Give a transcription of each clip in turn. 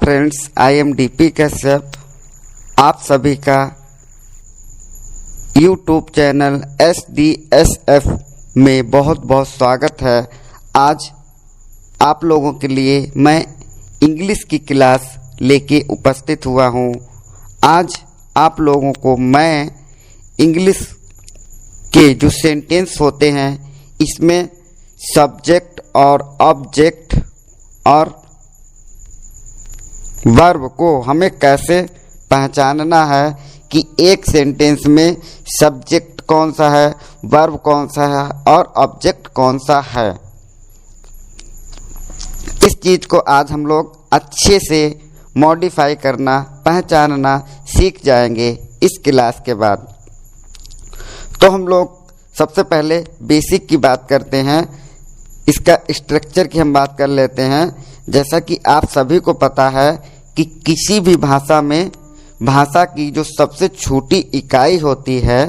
Friends, I am DP Kashyap. आप सभी का यूट्यूब चैनल SDSF में बहुत बहुत स्वागत है। आज आप लोगों के लिए मैं इंग्लिश की क्लास लेके उपस्थित हुआ हूँ। आज आप लोगों को मैं इंग्लिश के जो सेंटेंस होते हैं इसमें सब्जेक्ट और ऑब्जेक्ट और वर्ब को हमें कैसे पहचानना है कि एक सेंटेंस में सब्जेक्ट कौन सा है, वर्ब कौन सा है और ऑब्जेक्ट कौन सा है, इस चीज़ को आज हम लोग अच्छे से मॉडिफाई करना, पहचानना सीख जाएंगे इस क्लास के बाद। तो हम लोग सबसे पहले बेसिक की बात करते हैं, इसका स्ट्रक्चर की हम बात कर लेते हैं। जैसा कि आप सभी को पता है कि किसी भी भाषा में भाषा की जो सबसे छोटी इकाई होती है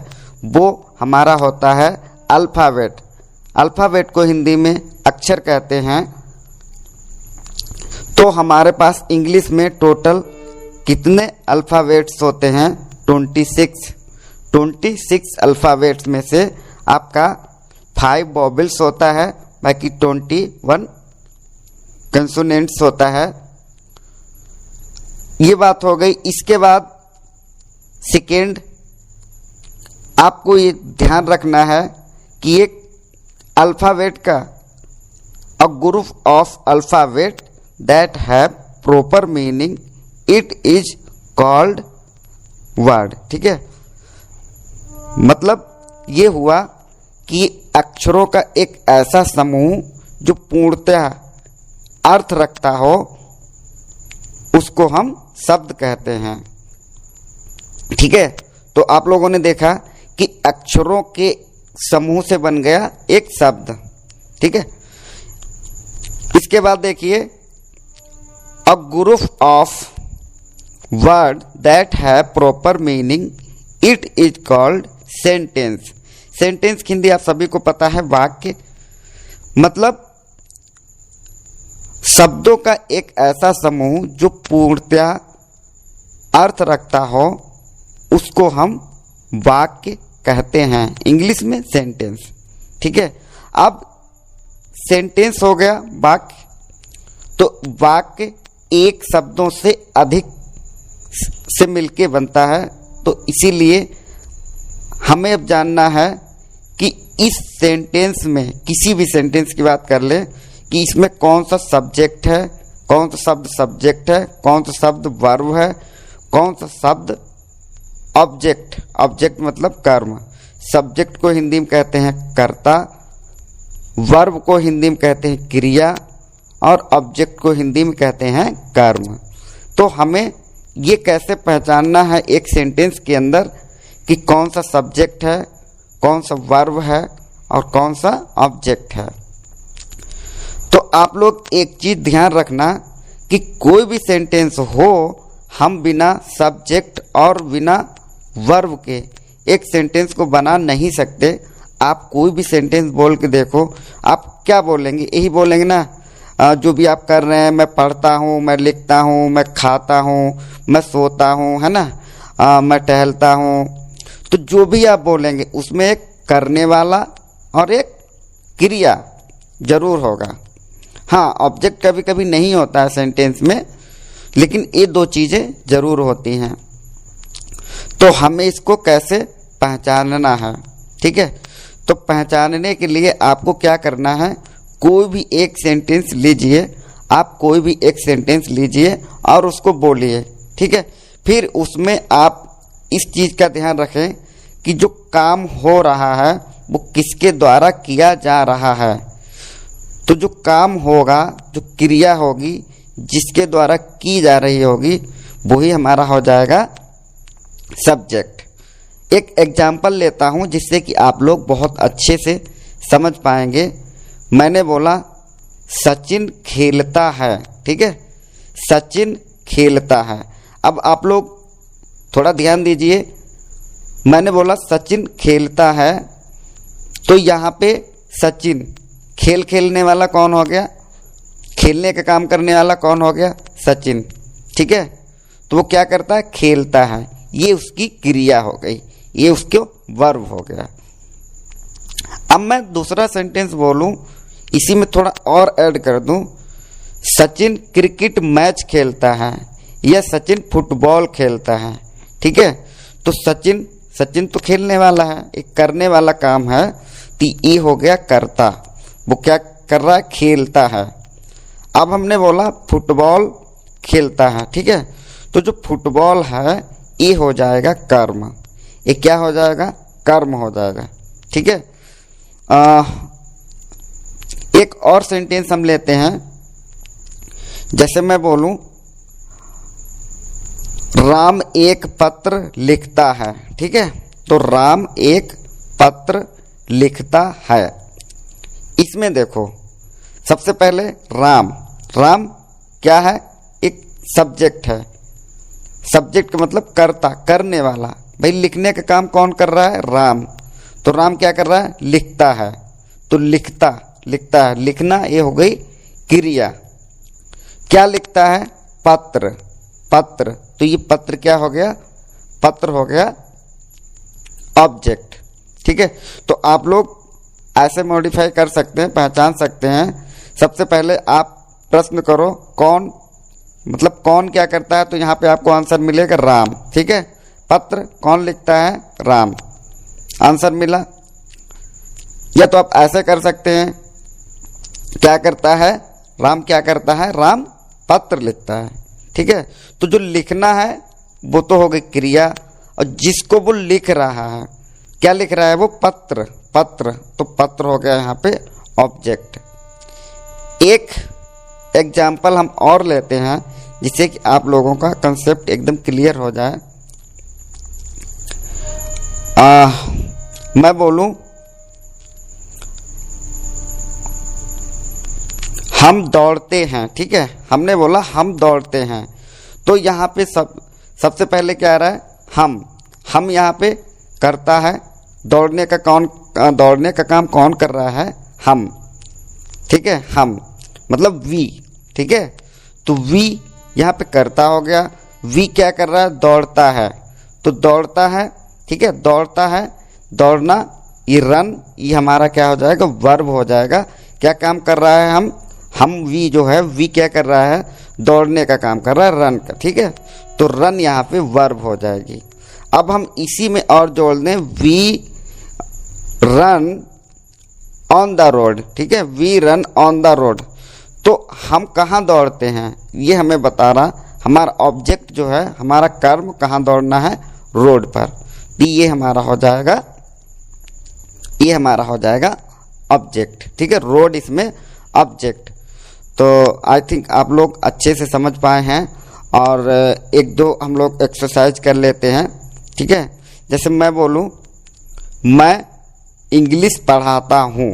वो हमारा होता है अल्फ़ाबेट। अल्फ़ाबेट को हिंदी में अक्षर कहते हैं। तो हमारे पास इंग्लिश में टोटल कितने अल्फ़ाबेट्स होते हैं? 26 अल्फ़ाबेट्स में से आपका 5 वोवेल्स होता है, बाकी 21 कंसोनेंट्स होता है। ये बात हो गई। इसके बाद सेकेंड, आपको ये ध्यान रखना है कि एक अल्फ़ाबेट का a group of alphabet that have proper meaning it is called word. ठीक है, मतलब ये हुआ कि अक्षरों का एक ऐसा समूह जो पूर्णतः अर्थ रखता हो उसको हम शब्द कहते हैं। ठीक है, तो आप लोगों ने देखा कि अक्षरों के समूह से बन गया एक शब्द। ठीक है, इसके बाद देखिए, a group of word that have proper meaning it is called sentence. Sentence की हिंदी आप सभी को पता है वाक्य, मतलब शब्दों का एक ऐसा समूह जो पूर्णतः अर्थ रखता हो उसको हम वाक्य कहते हैं, इंग्लिश में सेंटेंस। ठीक है, अब सेंटेंस हो गया वाक्य, तो वाक्य एक शब्दों से अधिक से मिलके बनता है। तो इसीलिए हमें अब जानना है कि इस सेंटेंस में, किसी भी सेंटेंस की बात कर ले, कि इसमें कौन सा सब्जेक्ट है, कौन सा शब्द सब्जेक्ट है, कौन सा शब्द वर्ब है, कौन सा शब्द ऑब्जेक्ट। ऑब्जेक्ट मतलब कर्म। सब्जेक्ट को हिंदी में कहते हैं कर्ता, वर्ब को हिंदी में कहते हैं क्रिया और ऑब्जेक्ट को हिंदी में कहते हैं कर्म। तो हमें ये कैसे पहचानना है एक सेंटेंस के अंदर कि कौन सा सब्जेक्ट है, कौन सा वर्ब है और कौन सा ऑब्जेक्ट है। तो आप लोग एक चीज़ ध्यान रखना कि कोई भी सेंटेंस हो, हम बिना सब्जेक्ट और बिना वर्ब के एक सेंटेंस को बना नहीं सकते। आप कोई भी सेंटेंस बोल के देखो, आप क्या बोलेंगे? यही बोलेंगे ना, जो भी आप कर रहे हैं, मैं पढ़ता हूँ, मैं लिखता हूँ, मैं खाता हूँ, मैं सोता हूँ, है ना, मैं टहलता हूँ। तो जो भी आप बोलेंगे उसमें एक करने वाला और एक क्रिया जरूर होगा। हाँ, ऑब्जेक्ट कभी कभी नहीं होता है सेंटेंस में, लेकिन ये दो चीज़ें जरूर होती हैं। तो हमें इसको कैसे पहचानना है? ठीक है, तो पहचानने के लिए आपको क्या करना है, कोई भी एक सेंटेंस लीजिए, आप कोई भी एक सेंटेंस लीजिए और उसको बोलिए। ठीक है, फिर उसमें आप इस चीज़ का ध्यान रखें कि जो काम हो रहा है वो किसके द्वारा किया जा रहा है। तो जो काम होगा, जो क्रिया होगी, जिसके द्वारा की जा रही होगी, वही हमारा हो जाएगा सब्जेक्ट। एक एग्जाम्पल लेता हूँ जिससे कि आप लोग बहुत अच्छे से समझ पाएंगे। मैंने बोला सचिन खेलता है। ठीक है, सचिन खेलता है। अब आप लोग थोड़ा ध्यान दीजिए, मैंने बोला सचिन खेलता है, तो यहाँ पे सचिन, खेल खेलने वाला कौन हो गया? खेलने का काम करने वाला कौन हो गया? सचिन। ठीक है, तो वो क्या करता है, खेलता है, ये उसकी क्रिया हो गई, ये उसके वर्ब हो गया। अब मैं दूसरा सेंटेंस बोलूं, इसी में थोड़ा और ऐड कर दूं, सचिन क्रिकेट मैच खेलता है या सचिन फुटबॉल खेलता है। ठीक है, तो सचिन तो खेलने वाला है, एक करने वाला काम है, तो ये हो गया कर्ता, वो क्या कर रहा है, खेलता है। अब हमने बोला फुटबॉल खेलता है, ठीक है, तो जो फुटबॉल है ये हो जाएगा कर्म, ये क्या हो जाएगा, कर्म हो जाएगा। ठीक है, एक और सेंटेंस हम लेते हैं, जैसे मैं बोलूं राम एक पत्र लिखता है। ठीक है, तो राम एक पत्र लिखता है। इसमें देखो सबसे पहले राम क्या है, एक सब्जेक्ट है, सब्जेक्ट का मतलब कर्ता, करने वाला। भाई लिखने का काम कौन कर रहा है, राम, तो राम क्या कर रहा है, लिखता है, तो लिखता है, लिखना ये हो गई क्रिया। क्या लिखता है, पत्र, तो ये पत्र क्या हो गया, पत्र हो गया ऑब्जेक्ट। ठीक है, तो आप लोग ऐसे मॉडिफाई कर सकते हैं, पहचान सकते हैं। सबसे पहले आप प्रश्न करो कौन, मतलब कौन क्या करता है, तो यहाँ पे आपको आंसर मिलेगा राम। ठीक है, पत्र कौन लिखता है, राम, आंसर मिला। या तो आप ऐसे कर सकते हैं, क्या करता है, राम क्या करता है, राम पत्र लिखता है। ठीक है, तो जो लिखना है वो तो हो गई क्रिया, और जिसको वो लिख रहा है, क्या लिख रहा है वो, पत्र, तो पत्र हो गया यहाँ पे ऑब्जेक्ट। एक एग्जाम्पल हम और लेते हैं जिससे कि आप लोगों का कंसेप्ट एकदम क्लियर हो जाए। मैं बोलूं हम दौड़ते हैं। ठीक है, हमने बोला हम दौड़ते हैं, तो यहाँ पे सबसे पहले क्या आ रहा है, हम यहाँ पे करता है, दौड़ने का काम कौन कर रहा है, हम। ठीक है, हम मतलब वी। ठीक है, तो वी यहाँ पे करता हो गया, वी क्या कर रहा है, दौड़ता है, तो दौड़ता है। ठीक है, दौड़ता है, दौड़ना, ये रन, ये हमारा क्या हो जाएगा, वर्ब हो जाएगा। क्या काम कर रहा है, हम वी जो है, वी क्या कर रहा है, दौड़ने का काम कर रहा है, रन का। ठीक है, तो रन यहाँ पे वर्ब हो जाएगी। अब हम इसी में और जोड़ दें, we run on the road. ठीक है, we run on the road, तो हम कहाँ दौड़ते हैं ये हमें बता रहा, हमारा ऑब्जेक्ट जो है, हमारा कर्म कहाँ दौड़ना है, रोड पर, तो ये हमारा हो जाएगा ऑब्जेक्ट। ठीक है, रोड इसमें ऑब्जेक्ट। तो आई थिंक आप लोग अच्छे से समझ पाए हैं, और एक दो हम लोग एक्सरसाइज कर लेते हैं। ठीक है, जैसे मैं बोलूं मैं इंग्लिश पढ़ाता हूं,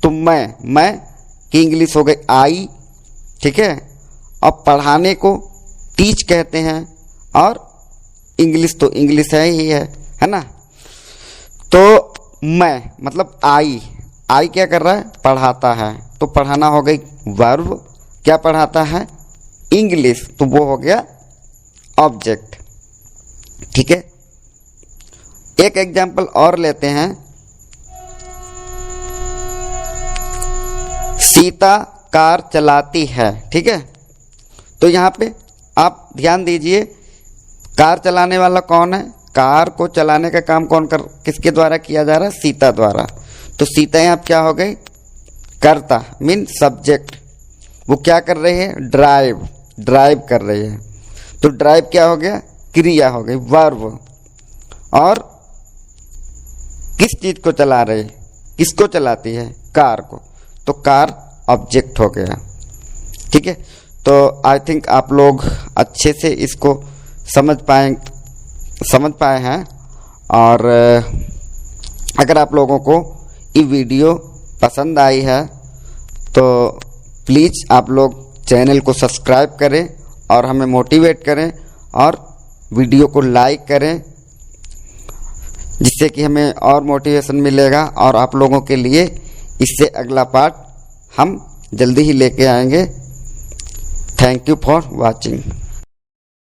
तो मैं की इंग्लिश हो गई आई। ठीक है, अब पढ़ाने को टीच कहते हैं, और इंग्लिश तो इंग्लिश है ही है ना। तो मैं मतलब आई क्या कर रहा है, पढ़ाता है, तो पढ़ाना हो गई वर्ब, क्या पढ़ाता है, इंग्लिश, तो वो हो गया ऑब्जेक्ट। ठीक है, एक एग्जाम्पल और लेते हैं, सीता कार चलाती है। ठीक है, तो यहाँ पे आप ध्यान दीजिए, कार चलाने वाला कौन है, कार को चलाने का काम किसके द्वारा किया जा रहा है, सीता द्वारा। तो सीता यहाँ क्या हो गई, कर्ता, मीन सब्जेक्ट, वो क्या कर रही है, ड्राइव कर रही है, तो ड्राइव क्या हो गया, क्रिया हो गई, वर्ब। और किस चीज को चला रही है, किसको चलाती है, कार को, तो कार ऑब्जेक्ट हो गया। ठीक है, तो आई थिंक आप लोग अच्छे से इसको समझ पाए हैं। और अगर आप लोगों को ये वीडियो पसंद आई है तो प्लीज़ आप लोग चैनल को सब्सक्राइब करें और हमें मोटिवेट करें, और वीडियो को लाइक करें, जिससे कि हमें और मोटिवेशन मिलेगा, और आप लोगों के लिए इससे अगला पार्ट हम जल्दी ही लेके आएंगे। Thank you for watching.